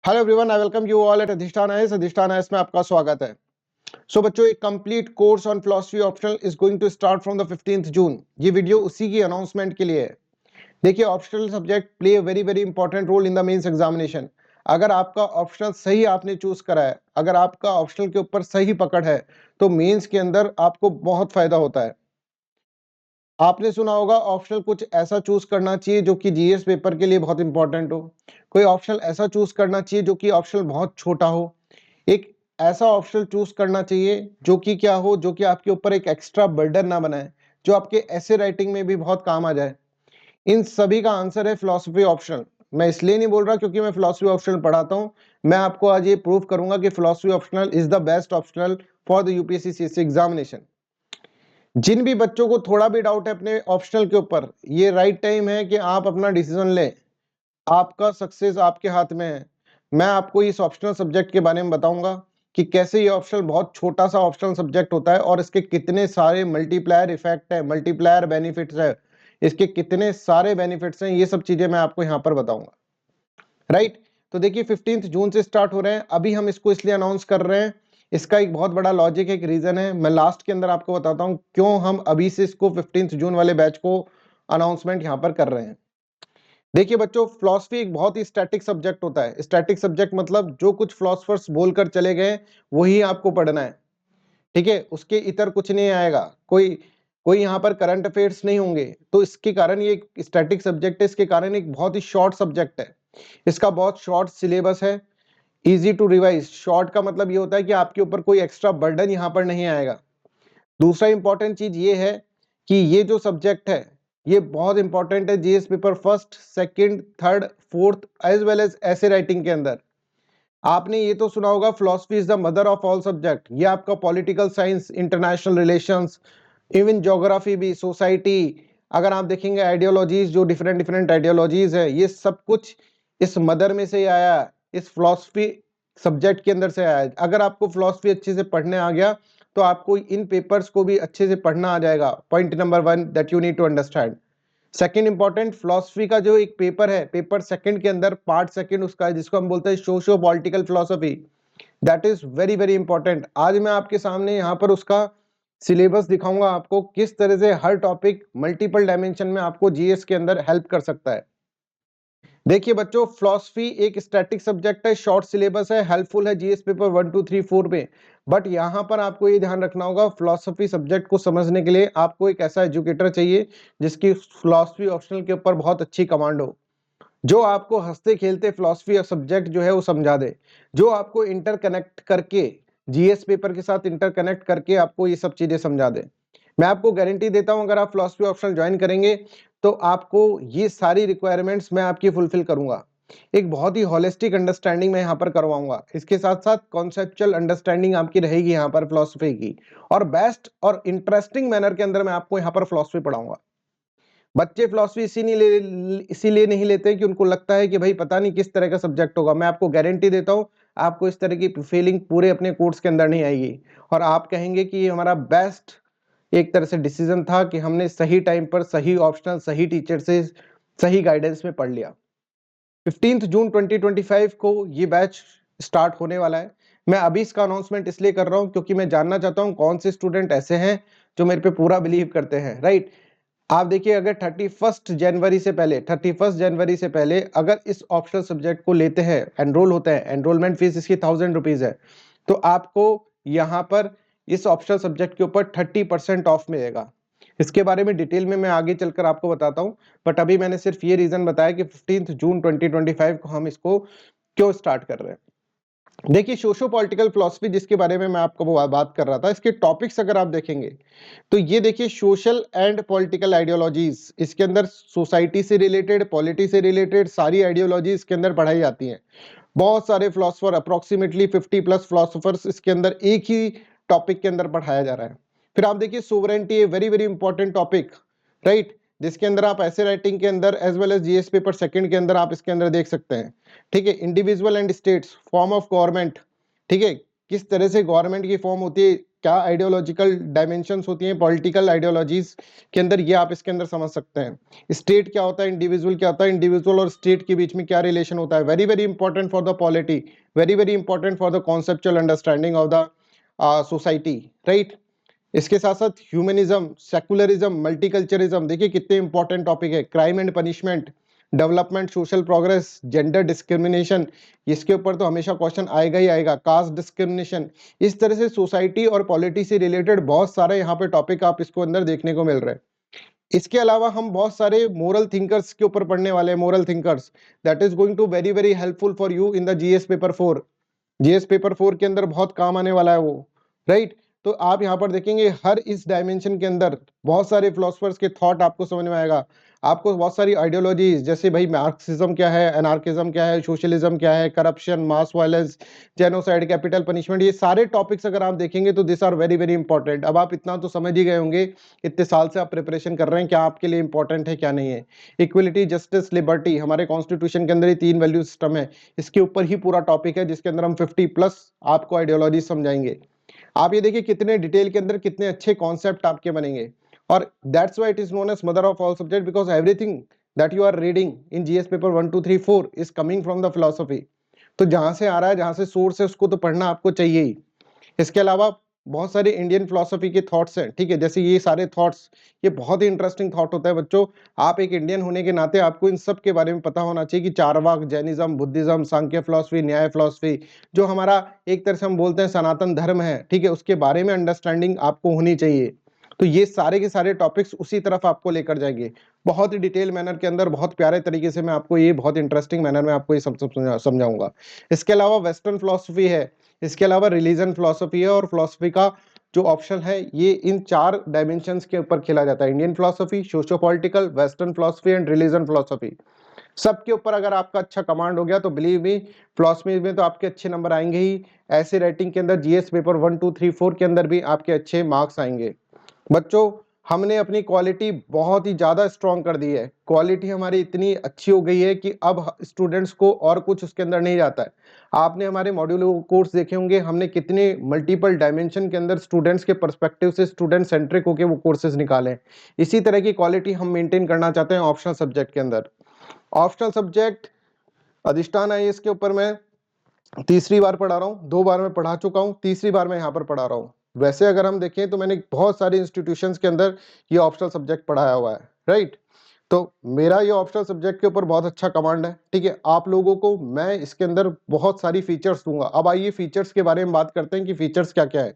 Hello everyone, I welcome you all at Adhishthan IAS. Adhishthan IAS में आपका स्वागत है। सो बच्चों, एक complete course on philosophy optional is going to start from the 15th June. ये video उसी की अनाउंसमेंट के लिए है। देखिए, optional subject play a very very important role in the mains examination. अगर आपका ऑप्शनल सही आपने चूज करा है, अगर आपका ऑप्शनल के ऊपर सही पकड़ है, तो मेंस के अंदर आपको बहुत फायदा होता है। आपने सुना होगा ऑप्शनल कुछ ऐसा चूज करना चाहिए जो कि जीएस पेपर के लिए बहुत इंपॉर्टेंट हो। कोई ऑप्शनल ऐसा चूज करना चाहिए जो कि ऑप्शनल बहुत छोटा हो। एक ऐसा ऑप्शनल चूज करना चाहिए जो कि क्या हो, जो कि आपके ऊपर एक एक्स्ट्रा बर्डन ना बनाए, जो आपके ऐसे राइटिंग में भी बहुत काम आ जाए। इन सभी का आंसर है फिलॉसफी ऑप्शनल। मैं इसलिए नहीं बोल रहा क्योंकि मैं फिलॉसफी ऑप्शनल पढ़ाता हूं। मैं आपको आज ये प्रूव करूंगा कि philosophy optional is the best optional for the UPSC CSC examination. जिन भी बच्चों को थोड़ा भी डाउट है अपने ऑप्शनल के ऊपर, ये राइट टाइम है कि आप अपना डिसीजन लें। आपका सक्सेस आपके हाथ में है। मैं आपको इस ऑप्शनल सब्जेक्ट के बारे में बताऊंगा कि कैसे ये ऑप्शनल बहुत छोटा सा ऑप्शनल सब्जेक्ट होता है और इसके कितने सारे मल्टीप्लायर इफेक्ट है, मल्टीप्लायर बेनिफिट्स है, इसके कितने सारे बेनिफिट्स हैं। ये सब चीजें मैं आपको यहाँ पर बताऊंगा। राइट। तो देखिए, 15 जून से स्टार्ट हो रहे हैं। अभी हम इसको इसलिए अनाउंस कर रहे हैं, इसका एक बहुत बड़ा लॉजिक, एक रीजन है। मैं लास्ट के अंदर आपको बताता हूँ क्यों हम अभी से इसको 15 जून वाले बैच को अनाउंसमेंट यहाँ पर कर रहे हैं। देखिए बच्चों, फिलॉसफी एक बहुत ही स्टैटिक सब्जेक्ट होता है। स्टैटिक सब्जेक्ट मतलब जो कुछ फिलोसफर्स बोलकर चले गए वही आपको पढ़ना है। ठीक है, उसके इतर कुछ नहीं आएगा। कोई कोई यहाँ पर करंट अफेयर्स नहीं होंगे। तो इसके कारण ये एक स्टैटिक सब्जेक्ट है, इसके कारण एक बहुत ही शॉर्ट सब्जेक्ट है। इसका बहुत शॉर्ट सिलेबस है, इजी टू रिवाइज। शॉर्ट का मतलब ये होता है कि आपके ऊपर कोई एक्स्ट्रा बर्डन यहाँ पर नहीं आएगा। दूसरा इंपॉर्टेंट चीज ये है कि ये जो सब्जेक्ट है ये बहुत इंपॉर्टेंट है GS paper first, second, third, fourth as well as essay writing के अंदर। आपने ये तो सुना होगा philosophy is the mother of all subject. ये आपका political science, international relations, even geography भी, सोसाइटी, अगर आप देखेंगे आइडियोलॉजीज, जो डिफरेंट डिफरेंट आइडियोलॉजीज है, ये सब कुछ इस मदर में से ही आया है, इस फिलॉसफी सब्जेक्ट के अंदर से आया है। अगर आपको फिलॉसफी अच्छे से पढ़ने आ गया तो आपको इन पेपर्स को भी अच्छे से पढ़ना आ जाएगा। Point number 1 that you need to understand. Second important, philosophy का जो एक पेपर है, पेपर सेकंड के अंदर पार्ट सेकंड उसका है, जिसको हम बोलते हैं socio political philosophy. That is very very important. आज मैं आपके सामने यहाँ पर उसका सिलेबस दिखाऊंगा आपको, किस तरह से हर टॉपिक मल्टीपल डायमेंशन में आपको जीएस के अंदर हेल्प कर सकता है। देखिए बच्चों, फिलॉसफी एक स्टैटिक सब्जेक्ट है, शॉर्ट सिलेबस है, हेल्पफुल है जीएस पेपर 1 2 3 4 में। बट यहाँ पर आपको ये ध्यान रखना होगा, फिलॉसफी सब्जेक्ट को समझने के लिए आपको एक ऐसा एजुकेटर चाहिए जिसकी फिलॉसफी ऑप्शनल के ऊपर बहुत अच्छी कमांड हो, जो आपको हंसते खेलते फिलॉसफी सब्जेक्ट जो है वो समझा दे, जो आपको इंटरकनेक्ट करके जीएस पेपर के साथ इंटरकनेक्ट करके आपको ये सब चीजें समझा दे। मैं आपको गारंटी देता हूं, अगर आप फिलॉसफी ऑप्शनल ज्वाइन करेंगे तो आपको ये सारी रिक्वायरमेंट्स मैं आपकी फुलफिल करूंगा। एक बहुत ही होलिस्टिक अंडरस्टैंडिंग मैं यहाँ पर करवाऊंगा, इसके साथ साथ कॉन्सेप्चुअल अंडरस्टैंडिंग आपकी रहेगी यहाँ पर फिलॉसफी की, और बेस्ट और इंटरेस्टिंग मैनर के अंदर मैं आपको यहाँ पर फिलॉसफी पढ़ाऊंगा। बच्चे फिलॉसफी इसीलिए नहीं लेते कि उनको लगता है कि भाई पता नहीं किस तरह का सब्जेक्ट होगा। मैं आपको गारंटी देता हूं, आपको इस तरह की फीलिंग पूरे अपने कोर्स के अंदर नहीं आएगी, और आप कहेंगे कि ये हमारा बेस्ट एक तरह से डिसीजन था कि हमने सही टाइम पर सही ऑप्शनल सही टीचर से सही गाइडेंस में पढ़ लिया। 15 जून 2025 को ये बैच स्टार्ट होने वाला है। मैं अभी इसका अनाउंसमेंट इसलिए कर रहा हूं क्योंकि मैं जानना चाहता हूं कौन से स्टूडेंट ऐसे हैं जो मेरे पे पूरा बिलीव करते हैं। राइट। आप देखिए, अगर 31 जनवरी से पहले अगर इस ऑप्शनल सब्जेक्ट को लेते हैं, एनरोल होते हैं, एनरोलमेंट फीस इसकी 1000 रुपीज है, तो आपको यहाँ पर इस ऑप्शनल सब्जेक्ट के ऊपर 30% ऑफ मिलेगा। इसके बारे में डिटेल में मैं आगे चलकर आपको बताता हूँ, बट अभी मैंने सिर्फ ये रीजन बताया कि 15 जून 2025 को हम इसको क्यों स्टार्ट कर रहे हैं। देखिए, सोशो पॉलिटिकल फिलॉसफी जिसके बारे में मैं आपको बात कर रहा था, इसके टॉपिक्स अगर आप देखेंगे तो ये देखिए, सोशल एंड पॉलिटिकल आइडियोलॉजीज, इसके अंदर सोसाइटी से रिलेटेड, पॉलिटी से रिलेटेड सारी आइडियोलॉजी इसके अंदर पढ़ाई जाती हैं। बहुत सारे फिलोसफर, अप्रोक्सीमेटली 50+ फिलोसफर्स इसके अंदर एक ही टॉपिक के अंदर पढ़ाया जा रहा है। फिर आप देखिए, sovereignty, very very important topic, right, जिसके अंदर आप ऐसे राइटिंग के अंदर as well as GS paper second के अंदर आप इसके अंदर देख सकते हैं। ठीक है, individual and states, form of government, ठीक है, किस तरह से गवर्नमेंट की फॉर्म होती है, क्या आइडियोलॉजिकल डायमेंशंस होती हैं पॉलिटिकल आइडियोलॉजीज के अंदर, ये आप इसके अंदर समझ सकते हैं। स्टेट क्या होता है, इंडिविजुअल क्या होता है, इंडिविजुअल और स्टेट के बीच में क्या रिलेशन होता है, very very important for the polity, very very important for the conceptual understanding of the society, right. इसके साथ साथ ह्यूमनिज्म, सेकुलरिज्म, मल्टीकल्चरिज्म, देखिए कितने इंपॉर्टेंट टॉपिक है। Crime and punishment, development, social progress, gender discrimination, इसके ऊपर तो हमेशा क्वेश्चन आएगा ही आएगा। कास्ट डिस्क्रिमिनेशन, इस तरह से सोसाइटी और पॉलिटी से रिलेटेड बहुत सारे यहाँ पे टॉपिक आप इसको अंदर देखने को मिल रहे हैं। इसके अलावा हम बहुत सारे मोरल थिंकर्स के ऊपर पढ़ने वाले हैं। Moral thinkers, that is going to very very helpful for you in the GS paper 4। GS paper 4 के अंदर बहुत काम आने वाला है वो, राइट। तो आप यहाँ पर देखेंगे हर इस डायमेंशन के अंदर बहुत सारे फिलोसफर्स के थॉट आपको समझ में आएगा। आपको बहुत सारी आइडियोलॉजीज, जैसे भाई मार्क्सिज्म क्या है, एनार्किज्म क्या है, सोशलिज्म क्या है, corruption, mass violence, genocide, capital punishment, ये सारे टॉपिक्स अगर आप देखेंगे तो this are very very important. अब आप इतना तो समझ ही गए होंगे, इतने साल से आप प्रिपरेशन कर रहे हैं, क्या आपके लिए इंपॉर्टेंट है क्या नहीं है। इक्वलिटी, जस्टिस, लिबर्टी, हमारे कॉन्स्टिट्यूशन के अंदर ही 3 वैल्यू सिस्टम है, इसके ऊपर ही पूरा टॉपिक है, जिसके अंदर हम 50+ आपको आइडियोलॉजी समझाएंगे। आप ये देखिए कितने डिटेल के अंदर कितने अच्छे कॉन्सेप्ट आपके बनेंगे। और that's why it is known as mother of all subject, because everything that you are reading in GS paper 1 2 3 4 is coming from the philosophy. तो जहां से आ रहा है, जहां से सोर्स है, उसको तो पढ़ना आपको चाहिए ही। इसके अलावा बहुत सारे इंडियन फिलोसफी के थॉट्स हैं, ठीक है, जैसे ये सारे थॉट्स, ये बहुत ही इंटरेस्टिंग थॉट होता है बच्चों। आप एक इंडियन होने के नाते आपको इन सब के बारे में पता होना चाहिए कि चारवाक, जैनिज्म, बुद्धिज्म, सांख्य फिलोसफी, न्याय फिलोसफी, जो हमारा एक तरह से हम बोलते हैं सनातन धर्म है, ठीक है, उसके बारे में अंडरस्टैंडिंग आपको होनी चाहिए। तो ये सारे के सारे टॉपिक्स उसी तरफ आपको लेकर जाएंगे, बहुत ही डिटेल मैनर के अंदर, बहुत प्यारे तरीके से मैं आपको ये बहुत इंटरेस्टिंग मैनर में आपको ये सब समझाऊंगा। इसके अलावा वेस्टर्न फिलोसफी है, इसके अलावा रिलीजन फिलोसफी है, और फिलोसफी का जो ऑप्शन है ये इन 4 डायमेंशंस के ऊपर खेला जाता है। Indian philosophy, socio political, western philosophy and religion philosophy. सबके ऊपर अगर आपका अच्छा कमांड हो गया तो बिलीव मी, फिलोसफी में तो आपके अच्छे नंबर आएंगे ही। ऐसे राइटिंग के अंदर जीएस पेपर 1 2 3 4 के अंदर भी आपके अच्छे मार्क्स आएंगे। बच्चों, हमने अपनी क्वालिटी बहुत ही ज्यादा स्ट्रॉन्ग कर दी है। क्वालिटी हमारी इतनी अच्छी हो गई है कि अब स्टूडेंट्स को और कुछ उसके अंदर नहीं जाता है। आपने हमारे मॉड्यूल कोर्स देखे होंगे, हमने कितने मल्टीपल डायमेंशन के अंदर स्टूडेंट्स के पर्सपेक्टिव से स्टूडेंट सेंट्रिक होकर वो कोर्सेज निकाले। इसी तरह की क्वालिटी हम मेंटेन करना चाहते हैं ऑप्शनल सब्जेक्ट के अंदर। ऑप्शनल सब्जेक्ट अधिष्ठान आईएएस के ऊपर मैं तीसरी बार पढ़ा रहा हूँ, 2 बार मैं पढ़ा चुका हूँ, तीसरी बार मैं यहाँ पर पढ़ा रहा हूँ। वैसे अगर हम देखें तो मैंने बहुत सारे इंस्टीट्यूशंस के अंदर ये ऑप्शनल सब्जेक्ट पढ़ाया हुआ है, राइट। तो मेरा ये ऑप्शनल सब्जेक्ट के ऊपर बहुत अच्छा कमांड है, ठीक है। आप लोगों को मैं इसके अंदर बहुत सारी फीचर्स दूंगा। अब आइए फीचर्स के बारे में बात करते हैं कि फीचर्स क्या क्या है।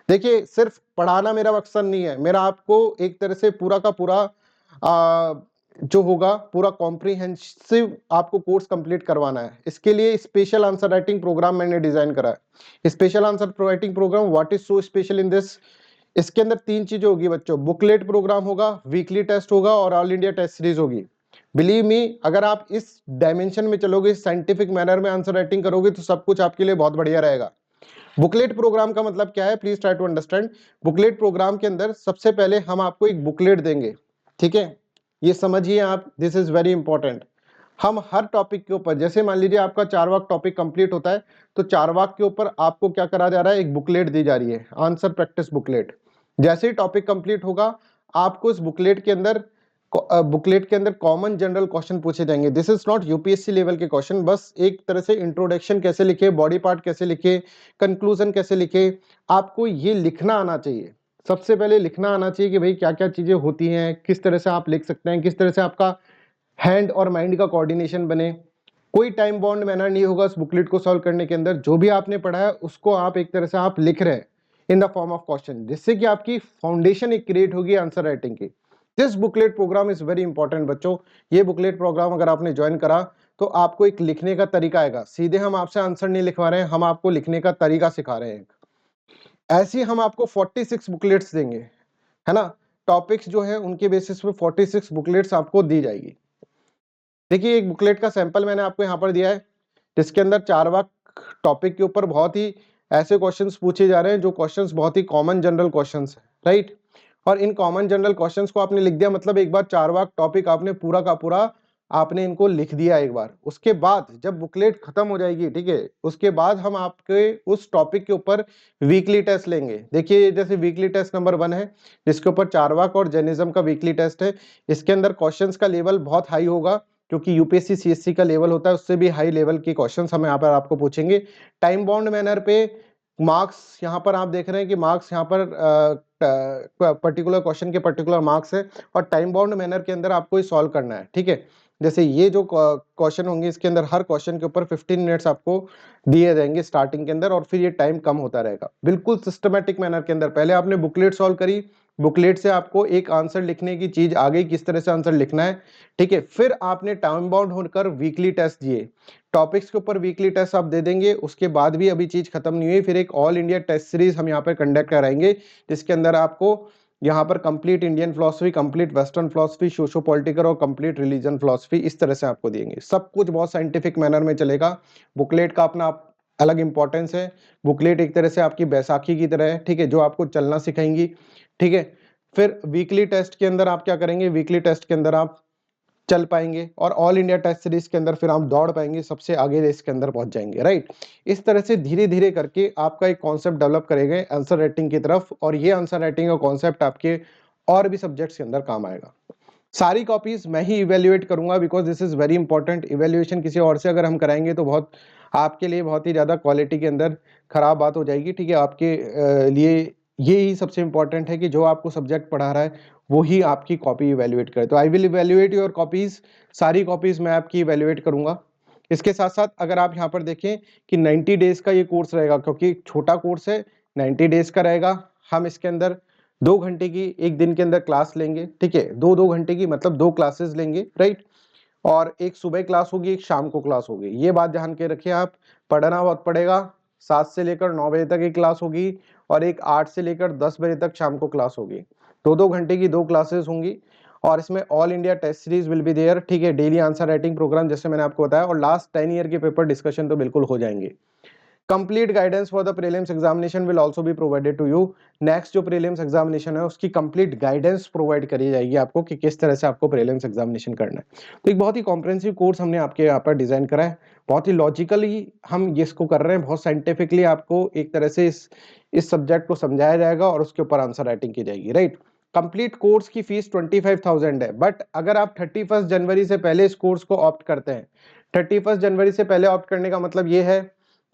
देखिए, सिर्फ पढ़ाना मेरा मकसद नहीं है, मेरा आपको एक तरह से पूरा का पूरा जो होगा पूरा कॉम्प्रिहेंसिव आपको कोर्स कंप्लीट करवाना है। इसके लिए स्पेशल आंसर राइटिंग प्रोग्राम मैंने डिजाइन करा है। Special answer writing program, what is so special in this, इसके अंदर 3 चीजें होगी बच्चों। बुकलेट प्रोग्राम होगा, वीकली टेस्ट होगा, और ऑल इंडिया टेस्ट सीरीज होगी। बिलीव मी, अगर आप इस डायमेंशन में चलोगे, साइंटिफिक मैनर में आंसर राइटिंग करोगे, तो सब कुछ आपके लिए बहुत बढ़िया रहेगा। बुकलेट प्रोग्राम का मतलब क्या है, please try to understand. Booklet program के अंदर सबसे पहले हम आपको एक बुकलेट देंगे, ठीक है, ये समझिए आप, दिस इज वेरी इंपॉर्टेंट। हम हर टॉपिक के ऊपर, जैसे मान लीजिए आपका चारवाक टॉपिक कंप्लीट होता है, तो चारवाक के ऊपर आपको क्या करा जा रहा है, एक बुकलेट दी जा रही है, आंसर प्रैक्टिस बुकलेट। जैसे ही टॉपिक कंप्लीट होगा, आपको इस बुकलेट के अंदर कॉमन जनरल क्वेश्चन पूछे जाएंगे। This is not UPSC level के क्वेश्चन, बस एक तरह से इंट्रोडक्शन कैसे लिखे, बॉडी पार्ट कैसे लिखे, कंक्लूजन कैसे लिखे, आपको ये लिखना आना चाहिए। सबसे पहले लिखना आना चाहिए कि भाई क्या क्या चीजें होती हैं, किस तरह से आप लिख सकते हैं, किस तरह से आपका हैंड और माइंड का कोऑर्डिनेशन बने। कोई टाइम बाउंड मैनर नहीं होगा उस बुकलेट को सॉल्व करने के अंदर। जो भी आपने पढ़ा है उसको आप एक तरह से आप लिख रहे हैं in the form of question, जिससे कि आपकी फाउंडेशन एक क्रिएट होगी आंसर राइटिंग की। This booklet program is very important बच्चों। ये बुकलेट प्रोग्राम अगर आपने ज्वाइन करा तो आपको एक लिखने का तरीका आएगा। सीधे हम आपसे आंसर नहीं लिखवा रहे हैं, हम आपको लिखने का तरीका सिखा रहे हैं। ऐसे ही हम आपको 46 बुकलेट्स देंगे, है ना। टॉपिक्स जो है उनके बेसिस पे 46 बुकलेट्स आपको दी जाएगी। देखिए, एक बुकलेट का सैंपल मैंने आपको यहाँ पर दिया है, जिसके अंदर चारवाक टॉपिक के ऊपर बहुत ही ऐसे क्वेश्चंस पूछे जा रहे हैं जो क्वेश्चंस बहुत ही कॉमन जनरल क्वेश्चंस हैं, राइट। और इन कॉमन जनरल क्वेश्चंस को आपने लिख दिया, मतलब एक बार चारवाक टॉपिक आपने पूरा का पूरा आपने इनको लिख दिया एक बार, उसके बाद जब बुकलेट खत्म हो जाएगी, ठीक है, उसके बाद हम आपके उस टॉपिक के ऊपर वीकली टेस्ट लेंगे। देखिए जैसे वीकली टेस्ट नंबर 1 है, जिसके ऊपर चार्वाक और जैनिज्म का वीकली टेस्ट है। इसके अंदर क्वेश्चंस का लेवल बहुत हाई होगा, क्योंकि यूपीएससी सीएससी का लेवल होता है, उससे भी हाई लेवल के क्वेश्चंस हम यहाँ पर आपको पूछेंगे। टाइम बाउंड मैनर पे मार्क्स यहाँ पर आप देख रहे हैं कि मार्क्स यहाँ पर पर्टिकुलर क्वेश्चन के पर्टिकुलर मार्क्स है, और टाइम बाउंड मैनर के अंदर आपको ये सॉल्व करना है, ठीक है। जैसे ये जो क्वेश्चन होंगे, इसके अंदर हर क्वेश्चन के ऊपर 15 मिनट्स आपको दिए जाएंगे स्टार्टिंग के अंदर, और फिर ये टाइम कम होता रहेगा, बिल्कुल सिस्टमेटिक मैनर के अंदर। पहले आपने बुकलेट सॉल्व करी, बुकलेट से आपको एक आंसर लिखने की चीज आ गई, किस तरह से आंसर लिखना है, ठीक है। फिर आपने टाइम बाउंड होकर वीकली टेस्ट दिए, टॉपिक्स के ऊपर वीकली टेस्ट आप दे देंगे, उसके बाद भी अभी चीज खत्म नहीं हुई, फिर एक ऑल इंडिया टेस्ट सीरीज हम यहाँ पर कंडक्ट कराएंगे, जिसके अंदर आपको यहाँ पर complete Indian philosophy, complete western philosophy, socio political और कंप्लीट रिलीजन फिलोसफी, इस तरह से आपको देंगे। सब कुछ बहुत साइंटिफिक मैनर में चलेगा। बुकलेट का अपना अलग इंपॉर्टेंस है। बुकलेट एक तरह से आपकी बैसाखी की तरह है, ठीक है, जो आपको चलना सिखाएंगी, ठीक है। फिर वीकली टेस्ट के अंदर आप क्या करेंगे, वीकली टेस्ट के अंदर आप चल पाएंगे, और ऑल इंडिया टेस्ट सीरीज के अंदर फिर आप दौड़ पाएंगे, सबसे आगे रेस के अंदर पहुंच जाएंगे, राइट। इस तरह से धीरे धीरे करके आपका एक कॉन्सेप्ट डेवलप करेंगे आंसर राइटिंग की तरफ, और ये आंसर राइटिंग का कॉन्सेप्ट आपके और भी सब्जेक्ट्स के अंदर काम आएगा। सारी कॉपीज मैं ही इवेल्युएट करूंगा, because this is very important. Evaluation किसी और से अगर हम कराएंगे तो बहुत आपके लिए बहुत ही ज्यादा क्वालिटी के अंदर खराब बात हो जाएगी, ठीक है। आपके लिए ये ही सबसे इंपॉर्टेंट है कि जो आपको सब्जेक्ट पढ़ा रहा है वो ही आपकी कॉपी इवेल्युएट करे। तो I will evaluate your copies, सारी कॉपीज मैं आपकी इवेल्युएट करूंगा। इसके साथ साथ अगर आप यहाँ पर देखें कि 90 डेज का ये कोर्स रहेगा, क्योंकि छोटा कोर्स है, 90 डेज का रहेगा। हम इसके अंदर 2 घंटे की एक दिन के अंदर क्लास लेंगे, ठीक है, 2 घंटे की, मतलब 2 क्लासेस लेंगे, राइट। और एक सुबह क्लास होगी, एक शाम को क्लास होगी, ये बात ध्यान के रखिए आप। पढ़ना बहुत पड़ेगा, 7 से लेकर 9 बजे तक एक क्लास होगी, और एक 8 से लेकर 10 बजे तक शाम को क्लास होगी। 2 घंटे की 2 क्लासेस होंगी, और इसमें all India test series will be there, ठीक है, डेली आंसर राइटिंग प्रोग्राम जैसे मैंने आपको बताया, और लास्ट 10 ईयर के पेपर डिस्कशन तो बिल्कुल हो जाएंगे। Complete guidance for the prelims examination will also be provided to you. Next जो प्रीलिम्स एग्जामिनेशन है उसकी कंप्लीट गाइडेंस प्रोवाइड करी जाएगी आपको कि किस तरह से आपको प्रीलिम्स एग्जामिनेशन करना है। तो एक बहुत ही कॉम्प्रिहेंसिव कोर्स हमने आपके यहाँ पर डिजाइन करा है, बहुत ही लॉजिकली हम इसको कर रहे हैं, बहुत साइंटिफिकली आपको एक तरह से इस सब्जेक्ट को समझाया जाएगा, और उसके ऊपर आंसर राइटिंग की जाएगी, राइट। कंप्लीट कोर्स की फीस 25,000 है, बट अगर आप 31 जनवरी से पहले इस कोर्स को ऑप्ट करते हैं, 31 जनवरी से पहले ऑप्ट करने का मतलब ये है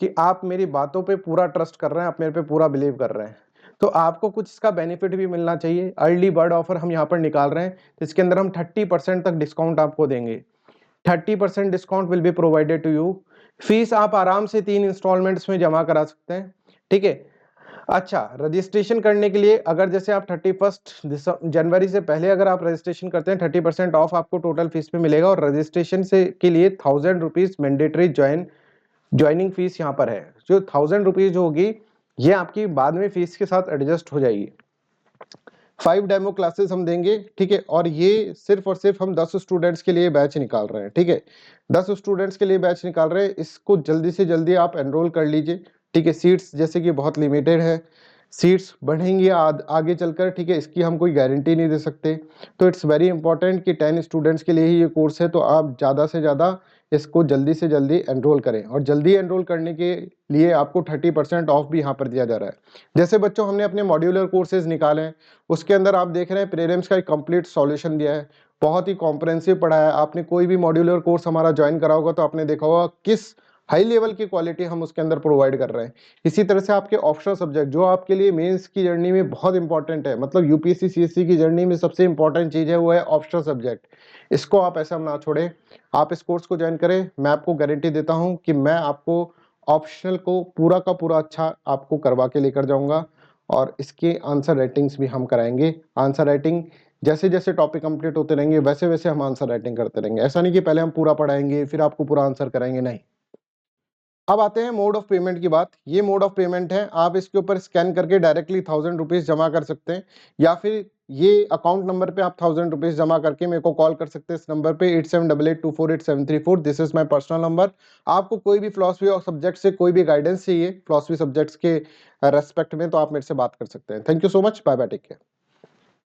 कि आप मेरी बातों पे पूरा ट्रस्ट कर रहे हैं, आप मेरे पे पूरा बिलीव कर रहे हैं, तो आपको कुछ इसका बेनिफिट भी मिलना चाहिए। अर्ली बर्ड ऑफर हम यहाँ पर निकाल रहे हैं, इसके अंदर हम 30% तक डिस्काउंट आपको देंगे। 30% discount will be provided to you. Fees आप आराम से 3 इंस्टॉलमेंट्स में जमा करा सकते हैं, ठीक है। अच्छा, रजिस्ट्रेशन करने के लिए अगर जैसे आप 31 जनवरी से पहले अगर आप रजिस्ट्रेशन करते हैं, 30% ऑफ आपको टोटल फीस पे मिलेगा, और रजिस्ट्रेशन से के लिए 1000 रुपीज मैंडेटरी ज्वाइनिंग फीस यहाँ पर है। जो 1000 रुपीज होगी ये आपकी बाद में फीस के साथ एडजस्ट हो जाएगी। 5 डेमो क्लासेस हम देंगे, ठीक है, और ये सिर्फ और सिर्फ हम 10 स्टूडेंट्स के लिए बैच निकाल रहे हैं, ठीक है, 10 स्टूडेंट्स के लिए बैच निकाल रहे हैं। इसको जल्दी से जल्दी आप एनरोल कर लीजिए, ठीक है। सीट्स जैसे कि बहुत लिमिटेड है, सीट्स बढ़ेंगी आगे चलकर, ठीक है, इसकी हम कोई गारंटी नहीं दे सकते। तो इट्स वेरी इंपॉर्टेंट कि 10 स्टूडेंट्स के लिए ही ये कोर्स है, तो आप ज़्यादा से ज़्यादा इसको जल्दी से जल्दी एनरोल करें, और जल्दी एनरोल करने के लिए आपको 30% ऑफ भी यहाँ पर दिया जा रहा है। जैसे बच्चों हमने अपने मॉड्यूलर कोर्सेज निकाले हैं, उसके अंदर आप देख रहे हैं प्रीलिम्स का एक कंप्लीट सॉल्यूशन दिया है, बहुत ही कॉम्प्रिहेंसिव पढ़ाया है। आपने कोई भी मॉड्यूलर कोर्स हमारा ज्वाइन करा होगा तो आपने देखा होगा किस हाई लेवल की क्वालिटी हम उसके अंदर प्रोवाइड कर रहे हैं। इसी तरह से आपके ऑप्शनल सब्जेक्ट जो आपके लिए मेंस की जर्नी में बहुत इंपॉर्टेंट है, मतलब यूपीएससी सीएससी की जर्नी में सबसे इंपॉर्टेंट चीज है वो है ऑप्शनल सब्जेक्ट। इसको आप ऐसा ना छोड़ें, आप इस कोर्स को ज्वाइन करें। मैं आपको गारंटी देता हूं कि मैं आपको ऑप्शनल को पूरा का पूरा अच्छा आपको करवा के लेकर जाऊंगा, और इसके आंसर राइटिंग्स भी हम कराएंगे। आंसर राइटिंग जैसे जैसे टॉपिक कंप्लीट होते रहेंगे वैसे वैसे हम आंसर राइटिंग करते रहेंगे। ऐसा नहीं कि पहले हम पूरा पढ़ाएंगे फिर आपको पूरा आंसर कराएंगे, नहीं। अब आते हैं मोड ऑफ पेमेंट की बात। ये मोड ऑफ पेमेंट है, आप इसके ऊपर स्कैन करके डायरेक्टली 1000 रुपीज जमा कर सकते हैं, या फिर ये अकाउंट नंबर पे आप 1000 रुपीज जमा करके मेरे को कॉल कर सकते हैं इस नंबर पे 8788248734। This is my personal number. आपको कोई भी फिलोसफी और सब्जेक्ट से कोई भी गाइडेंस चाहिए फिलोसफी सब्जेक्ट्स के रेस्पेक्ट में, तो आप मेरे से बात कर सकते हैं। Thank you so much, bye bye, take care.